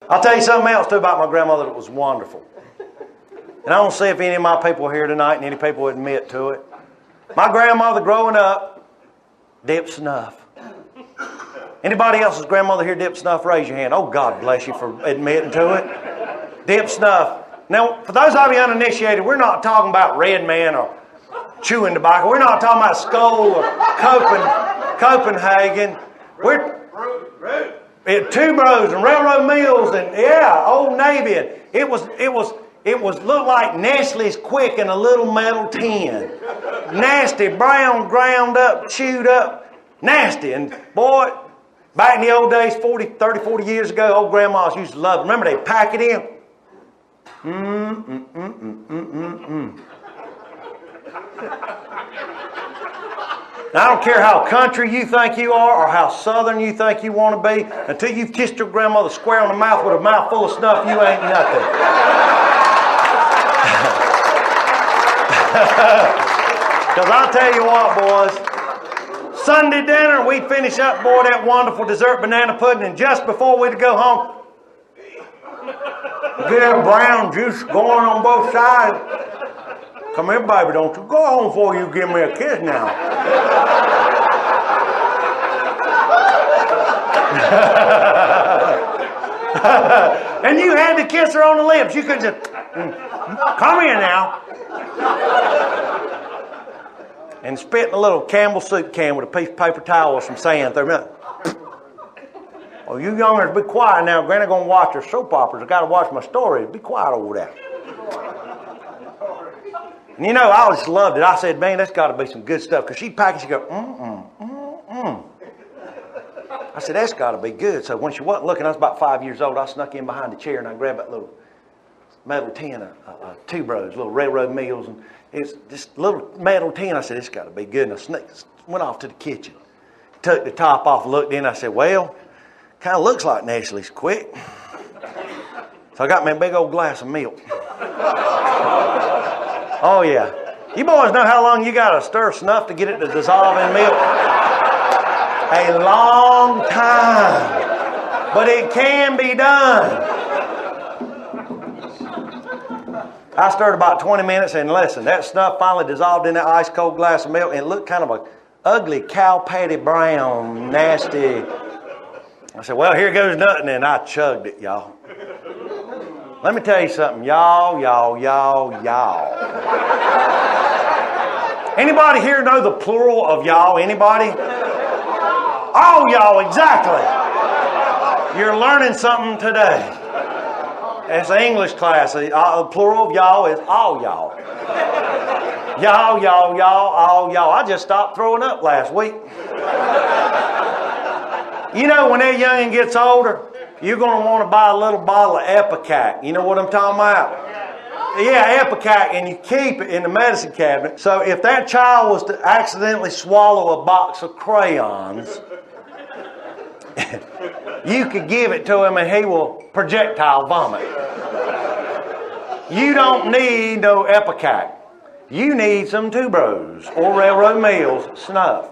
I'll tell you something else too about my grandmother that was wonderful. And I don't see if any of my people are here tonight and any people admit to it. My grandmother growing up dipped snuff. Anybody else's grandmother here dip snuff? Raise your hand. Oh, God bless you for admitting to it. Dip snuff. Now, for those of you uninitiated, we're not talking about Red Man or chewing tobacco. We're not talking about Skoal or Copenhagen. We're Two Bros and Railroad Mills and Old Navy. It was looked like Nestle's Quick in a little metal tin. Nasty, brown, ground up, chewed up, nasty. And boy, back in the old days, 30, 40 years ago, old grandmas used to love it. Remember, they pack it in. Now, I don't care how country you think you are or how southern you think you want to be, until you've kissed your grandmother square on the mouth with a mouthful of snuff, you ain't nothing. Because I'll tell you what, boys, Sunday dinner, we'd finish up, boy, that wonderful dessert banana pudding, and just before we'd go home, get that brown juice going on both sides. Come here, baby, don't you go home before you give me a kiss now. And you had to kiss her on the lips. You could just, come here now. And spit in a little Campbell soup can with a piece of paper towel or some sand through it. Oh, you youngers, be quiet now. Granny gonna watch her soap operas. I gotta watch my stories. Be quiet over there. And you know, I always loved it. I said, man, that's got to be some good stuff. Because she'd pack it, she'd go, I said, that's got to be good. So when she wasn't looking, I was about 5 years old. I snuck in behind the chair and I grabbed that little metal tin of Two Bros, little Railroad Mills. And it's this little metal tin. I said, it's got to be good. And I went off to the kitchen, took the top off, looked in. I said, well, kind of looks like Nestle's Quick. So I got me a big old glass of milk. Oh, yeah. You boys know how long you got to stir snuff to get it to dissolve in milk? A long time. But it can be done. I stirred about 20 minutes, and listen, that snuff finally dissolved in that ice cold glass of milk, and it looked kind of a ugly cow patty brown, nasty. I said, well, here goes nothing, and I chugged it, y'all. Let me tell you something, y'all. Anybody here know the plural of y'all? Anybody? All y'all, exactly. You're learning something today. It's an English class. The plural of y'all is all y'all. Y'all, all y'all. I just stopped throwing up last week. You know, when that youngin' gets older, you're going to want to buy a little bottle of Epicac. You know what I'm talking about? Yeah, Epicac, and you keep it in the medicine cabinet. So if that child was to accidentally swallow a box of crayons, you could give it to him and he will projectile vomit. You don't need no Epicac. You need some Two Bros or Railroad Mills snuff.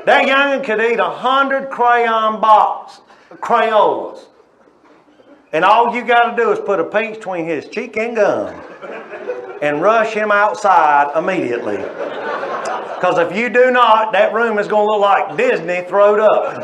That youngin' could eat 100 crayon box Crayolas. And all you got to do is put a pinch between his cheek and gum and rush him outside immediately. Because if you do not, that room is going to look like Disney throwed up.